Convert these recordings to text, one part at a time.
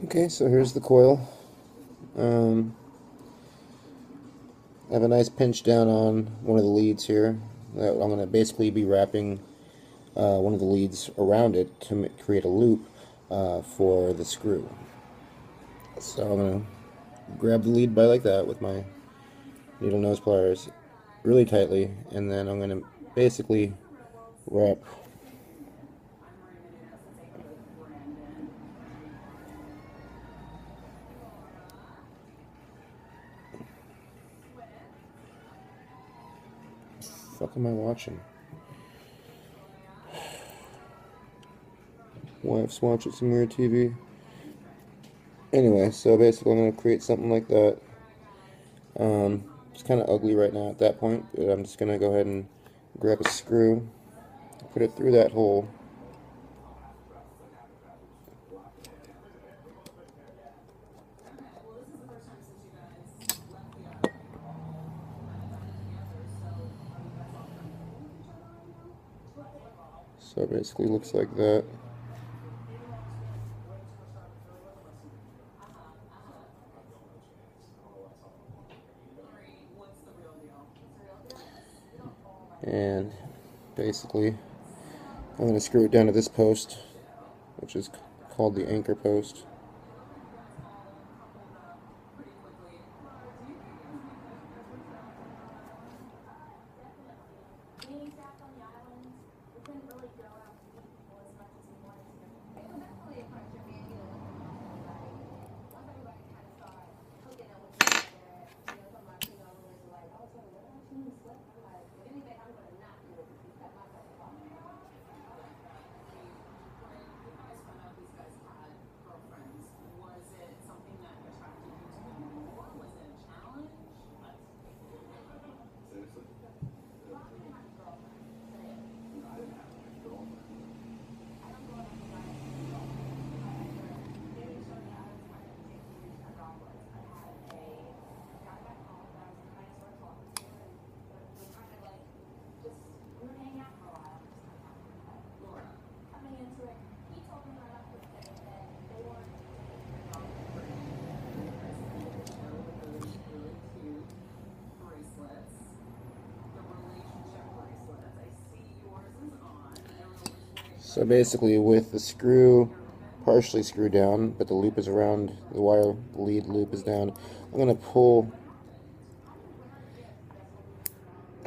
Okay, so here's the coil. I have a nice pinch down on one of the leads here. That I'm going to basically be wrapping one of the leads around it to create a loop for the screw. So I'm going to grab the lead by like that with my needle nose pliers really tightly, and then I'm going to basically wrap fuck am I watching? Wife's watching some weird TV. Anyway, so basically I'm going to create something like that. It's kind of ugly right now at that point, but I'm just going to go ahead and grab a screw, put it through that hole. So it basically looks like that. And basically I'm going to screw it down to this post, which is called the anchor post. So basically with the screw partially screwed down, but the loop is around, the wire lead loop is down, I'm going to pull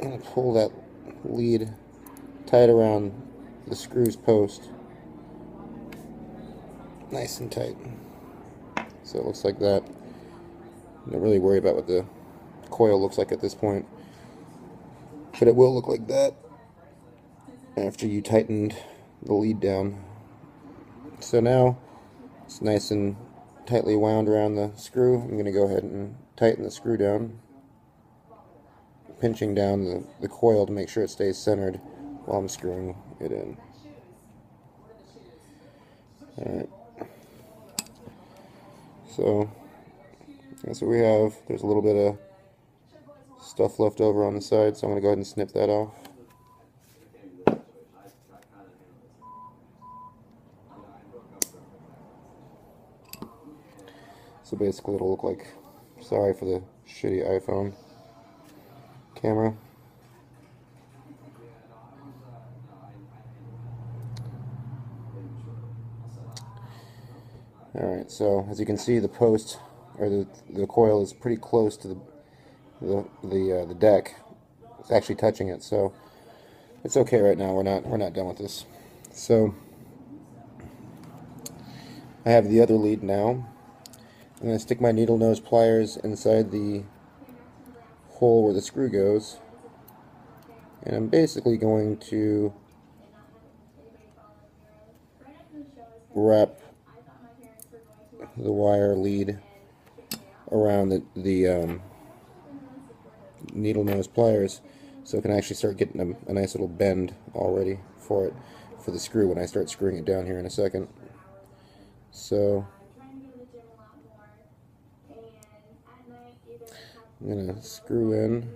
that lead tight around the screw's post, nice and tight. So it looks like that. I'm not really worried about what the coil looks like at this point, but it will look like that after you tightened the lead down. So now it's nice and tightly wound around the screw. I'm going to go ahead and tighten the screw down, pinching down the coil to make sure it stays centered while I'm screwing it in. Alright, so that's what we have. There's a little bit of stuff left over on the side, so I'm going to go ahead and snip that off. So basically it'll look like, sorry for the shitty iPhone camera. Alright, so as you can see, the post, or the coil is pretty close to the deck. It's actually touching it, so it's okay right now. We're not done with this. So I have the other lead now. I'm going to stick my needle nose pliers inside the hole where the screw goes, and I'm basically going to wrap the wire lead around the needle nose pliers so it can actually start getting a nice little bend already for the screw when I start screwing it down here in a second. So I'm going to screw in.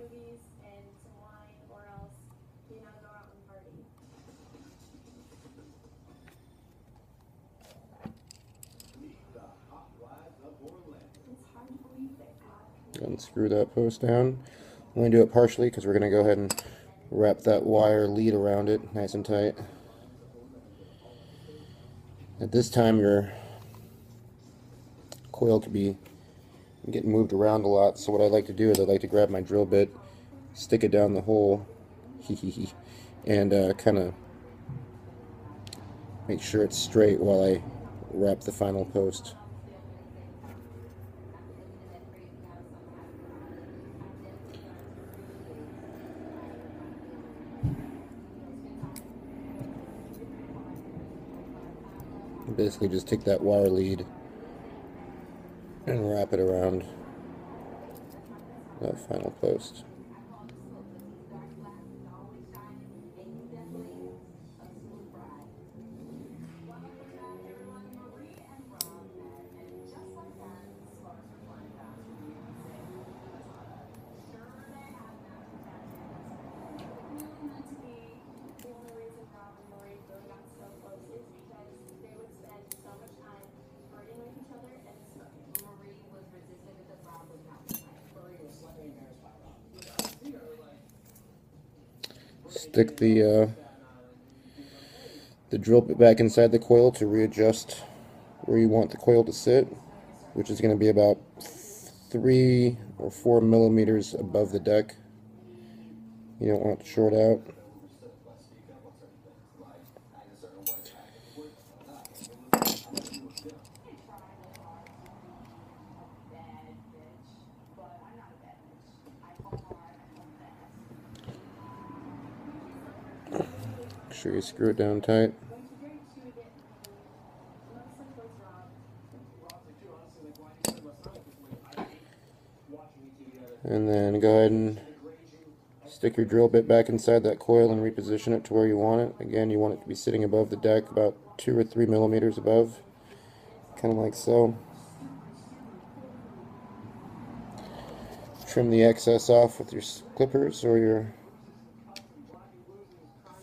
unscrew that post down. I'm going to do it partially because we're going to go ahead and wrap that wire lead around it nice and tight. At this time, your coil could be getting moved around a lot, so what I like to do is I like to grab my drill bit, stick it down the hole, and kind of make sure it's straight while I wrap the final post. Basically just take that wire lead and wrap it around that final post. Stick the drill bit back inside the coil to readjust where you want the coil to sit, which is going to be about 3 or 4 millimeters above the deck. You don't want it to short out. Make sure you screw it down tight. And then go ahead and stick your drill bit back inside that coil and reposition it to where you want it. Again, you want it to be sitting above the deck, about 2 or 3 millimeters above, kind of like so. Trim the excess off with your clippers or your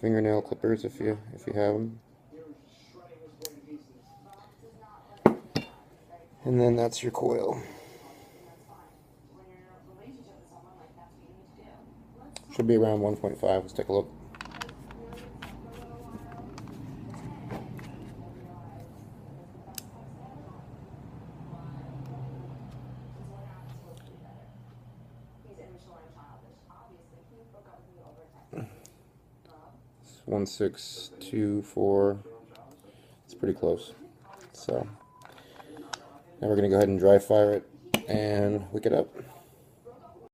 fingernail clippers if you have them. And then that's your coil. Should be around 1.5. Let's take a look. It's 1.624. It's pretty close. So now we're going to go ahead and dry fire it and wick it up.